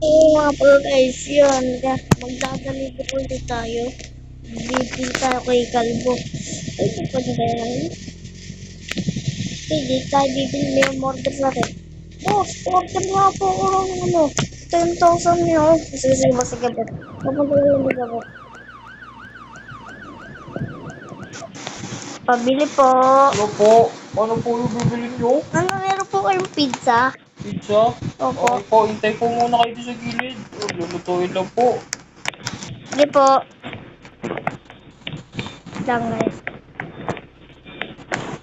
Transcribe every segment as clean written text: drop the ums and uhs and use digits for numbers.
Oo nga pala guys, yun. Magdadeliver ulit tayo. Bibili tayo kay Kalbo. Ay, ito pa na yan. Hindi tayo bibili yung order natin. Boss, order nga po ako ng 10,000 nyo. Sige, sige. Papunta lang ako. Pabili po. Ano po? Ano po yung bibili nyo? Meron po kayong pizza? Pizza? Opo. Okay po, hintay po muna kayo sa gilid. Lulutuin lang po. Sige po. Lang guys.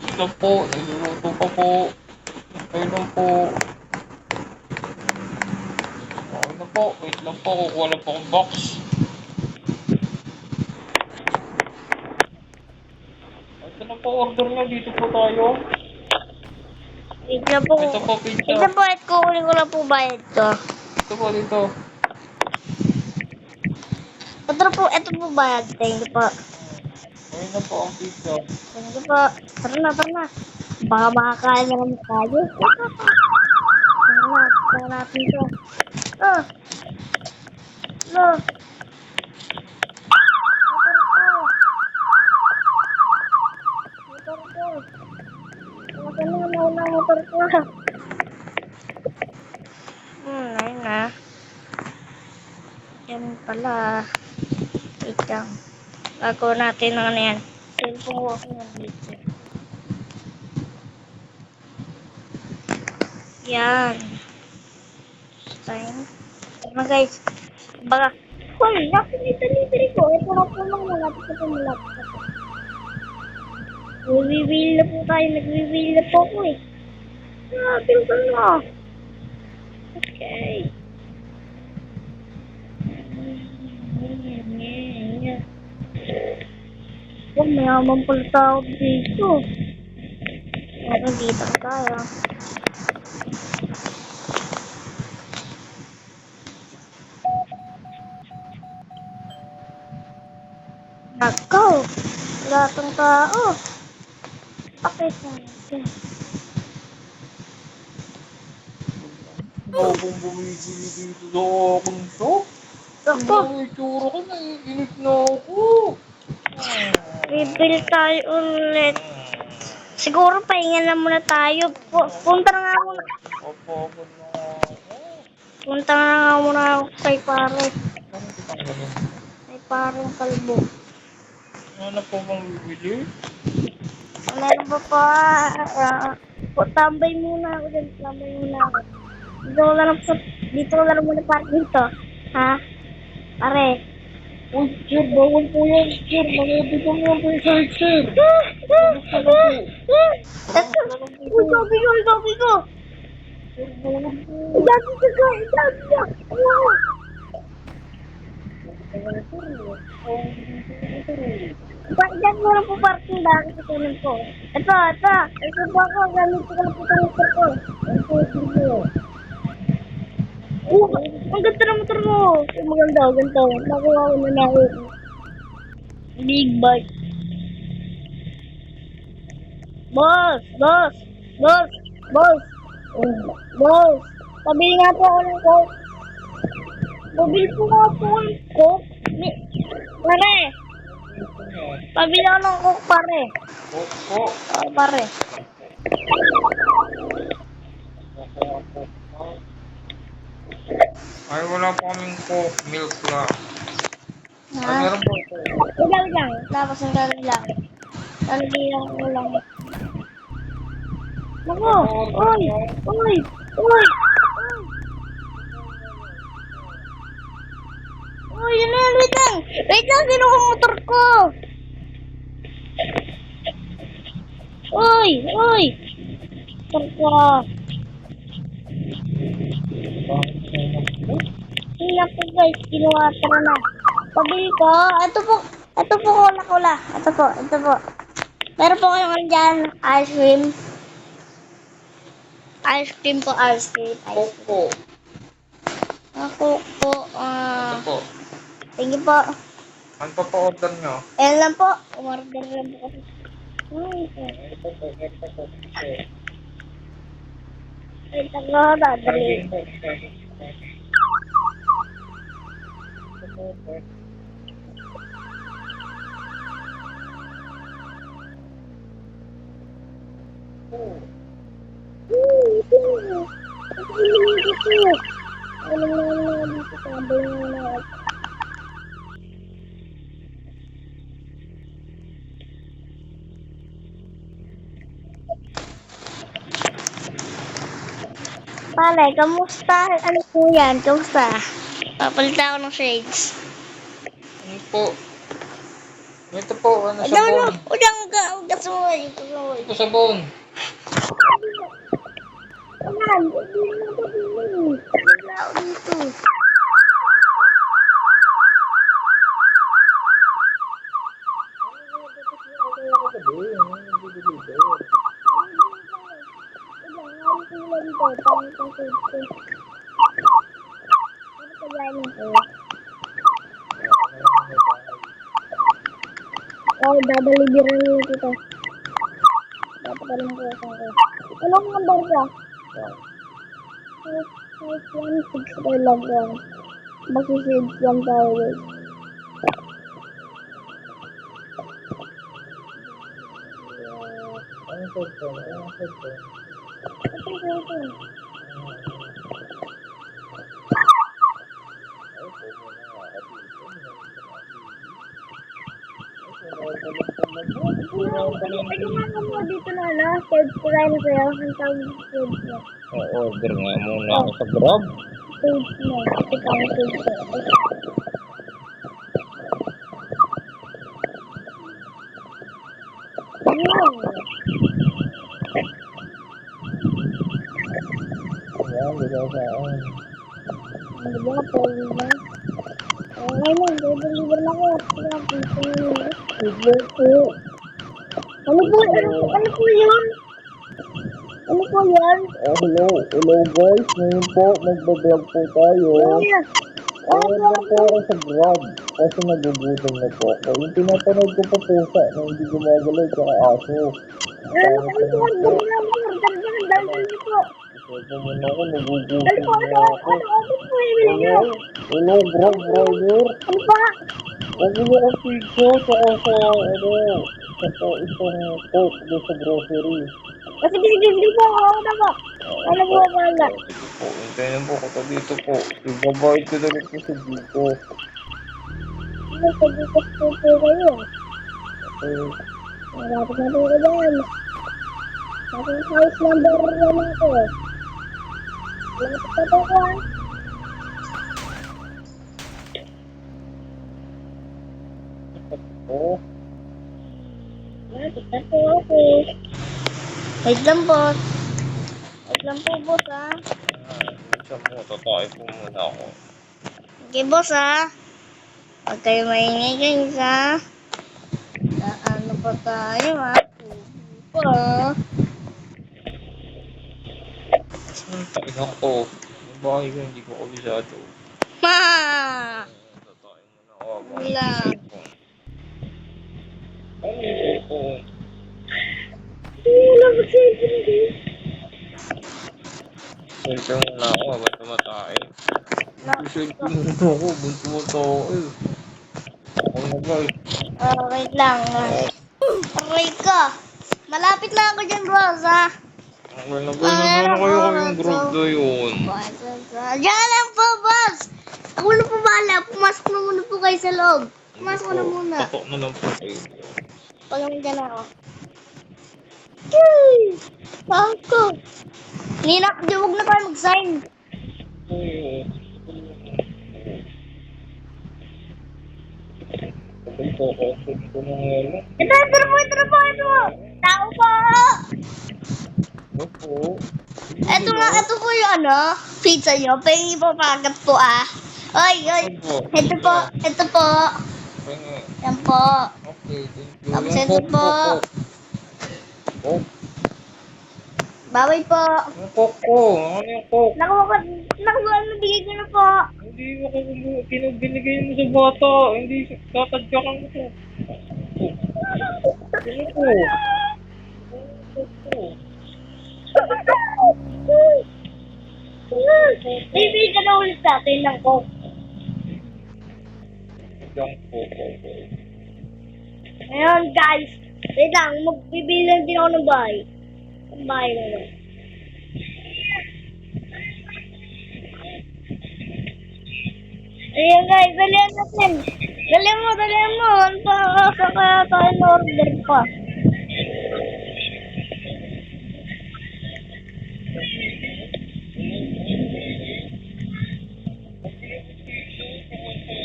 Ito po, nagluluto pa po. Hintay lang po. Okay na po, wait lang po. Kukuha lang po akong box. Ito na po, order nyo. Dito po tayo. Wait lang po. Ito po, pizza. Ito po, at kukunin ko lang po bayad to. Ito po, dito. Ito po bayad. Thank you po. Ayun na po ang pizza. Thank you po. Tara na. Baka makakain na kami tayo. Tara natin to. Oh. No. Motor ko. Motor ko. Ayun na. Yan pala. Wait lang. Bago natin ano yan. Cellphone ko ako nandito. Yan. Time. Ano guys. Baka. Hoy, nasa delivery ko. Ito na po lang malapit sa malapit. Nagwiwil na po tayo. Nagwiwil na po ako eh. Bilban na. Okay. Oh, mayaman pala tao dito. Pero dito tayo. Nako! Wala tong tao. Bakit natin? Akong bumibili dito sa akin to. Nako! Ang itsura ko, naiinip na ako. Bibili tayo ulit. Siguro pahinga na muna tayo. Punta na nga muna. Papagod na ako. Punta na nga muna ako kay pare. Ano kitang ganun? Kay pareng Kalbo. Ano po bang bibili? Meron pa pa. Tambay muna ako dyan. Tambay muna ako. Dito ko lang muna park dito. Ha? Pare. Uy, sir, bawal po yan, sir. Manibigyan mo ang sir, sir. Uy, sabi ko. Sir, bawal po. Sabi ka. Diyan mo lang po parking bakit ito lang po. Ito. Ito po ako. Gamit ko lang po sa motor ko. Ang ganda ng motor mo. Maganda. Nakuha ko na ako. Big bike. Boss. Pabili nga po ako ng coke. Pabili po nga po ng coke. Pare. Pabili ako ng coke, pare. Opo. Pare. Ay, wala po kaming coke, milk lang. Ay, Ha? meron po ito. Ikaw lang. Tapos ang gagawin lang. Lalagyan ko lang. Nako! Uy! Uy, yun na yan. Wait lang, kinuha ang motor ko. Uy! Motor ko. Tingnan po guys, kinuha. Tara na. Pabili ko. Ito po, cola. Ito po. Meron po kayong ano dyan, ice cream. Ice cream. Opo. Ako po, Ito po. thank you po. Ano pa pa-order nyo? Ayan lang po. Umorder lang po kasi. Ito po. Wait ako, dadali. Pare, kamusta? Ano po yan? Kamusta? Papalitan ako ng shades. Ano po? Ito po, ano No, sabon? huwag ka sumuhay. Ito sabon. Ayan, hindi mo ko din. Wala ako dito. Oh, dadalibiran mo kita. Dapat alam ko sa ko. Anong number ka? 516 or log 1. Magsisage lang tayo guys. Ano sabon? Ano sabon? Ito. Ito nga mo dito na na. Stage ko rin sa'yo. Ang tawag sa stage mo. Order nga muna ako sa Grab. Stage mo. Ito pa ang stage ko. Ayun. Yan, bigay sa akin. Ano ba? Pwede ba? Okay lang. Deliver na ko. Kaya punta nyo. Bigay po. Ano po? Ano po yun? Ano po yan? Hello. Hello guys. Ngayon po, magbablog po tayo. Order po ako sa Grab. Kasi nagugutom na po ako. Yung pinapanood ko po pusa na hindi gumagalaw tsaka aso. Ano po? Order na po. Order na. Dahil niyo po. Ito muna ako, nagugutom Ano po? na ako. Ano po ibili niyo? Hello, Grab driver. Ano pa? Huwag mo akong pizza tsaka sa isang coke doon sa grocery. Kasi sige po. Ako na po. Ano po wala? Po, hintayin po ko dito po. Ibabayad ko na rin po sa dito. Ano po? Dito po kayo. Okay. Malapit na po ko dyan. Nasa house number naman ako. Malapit na po ko ah. Oh, Malapit na po ako. Wait lang po. Wait lang po boss ah. siya po, tatay po muna ako. Okay boss ah. Huwag kayo maingay guys ah. Ano pa tayo ah. Upo ah. Takin ako. Yung bahay ko, hindi ko kabisado. Ma! Tatay muna ako. Wala. Ano yung po? Wala ko cellphone guys. Cellphone muna ako, habang tumatay. Cellphone muna ako, bunto mo to ako eh. Ako na guys. Wait lang. Aray ka. Malapit na ako dyan boss ah. Ako na guys, nasaan kayo kayong group na yun? Diyan lang po boss. Ako na po bahala. Pumasok na muna po kayo sa loob. Pumasok na muna. Tatok na lang po kayo. Pagawin dyan ako. Yay! Bangko. Huwag na tayo mag-sign. Ito ko na ngayon. Ito po. Tao po. Ito po. Ito po yung ano, pizza nyo. Pengi po pagat po ah. Oy. Ito po. Yan po. Okay, thank you. Tapos ito po. Coke. Baway po. Yung Coke ko. Ano yung Coke? Nakuha, nabigay ko na po. Hindi mo ko binigay mo sa bata. Hindi tatadyakan mo to. Ano po? Bibigay ka na ulit sa atin ng coke. Junk food. Ayan, guys. Wait lang, magbibilang din ako ng bahay. Ang bahay na lang. Ayan, guys. Dalihan natin. Dalihan mo. Ano pa? Sa kaya tayo na-order pa.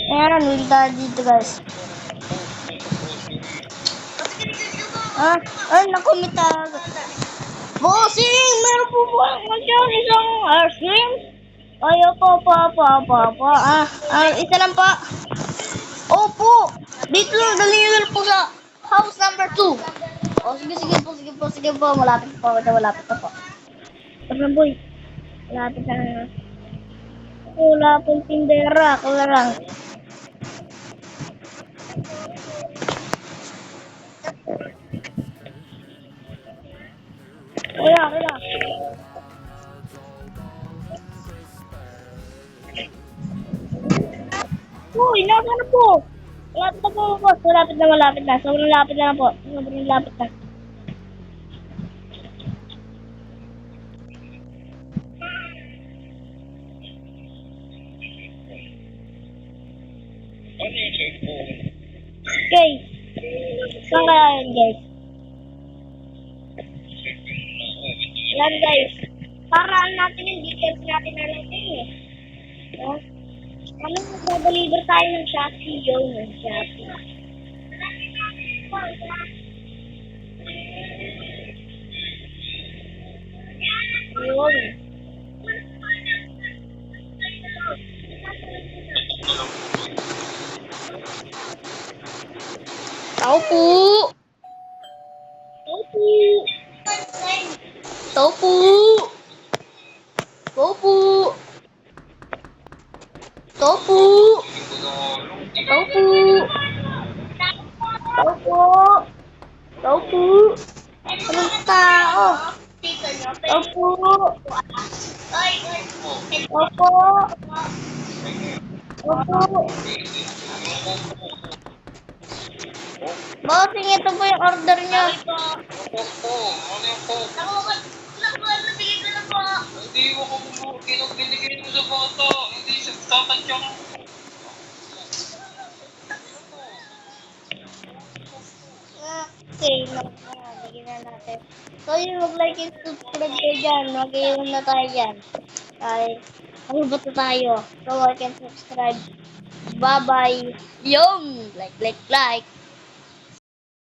Ayan, wait tayo dito, guys. Nakumit tayo. Bossing! Meron po ba dyan isang ice cream? Ay, opo. Isa lang pa. Opo! Dito lang, dali nyo lang po sa house number 2. Sige po. Malapit na po. Tara, boy. Malapit na. Wala pong tindera. Ako na lang. Wala. Uy, nasa na po? Malapit na po, boss. Malapit na. Sobrang lapit na po. Sobrang lapit na. Okay. Saan kaya yun, guys? Yan, guys. Paraan natin yung details natin na lang din eh. No? Ano, mag-deliver tayo ng Shopee, yun, ng Shopee. Yun. Tao po! Anong tao? Opo. Bossing, ito po yung order niyo. Hindi ko binigay mo sa photo. Hindi siya tatadyang. Okay, bigyan na natin. So, yun, mag-like and subscribe kayo dyan. Mag-iwan na tayo dyan. Ay, maglubat na tayo. So, like and subscribe. Bye-bye. Yung! Like.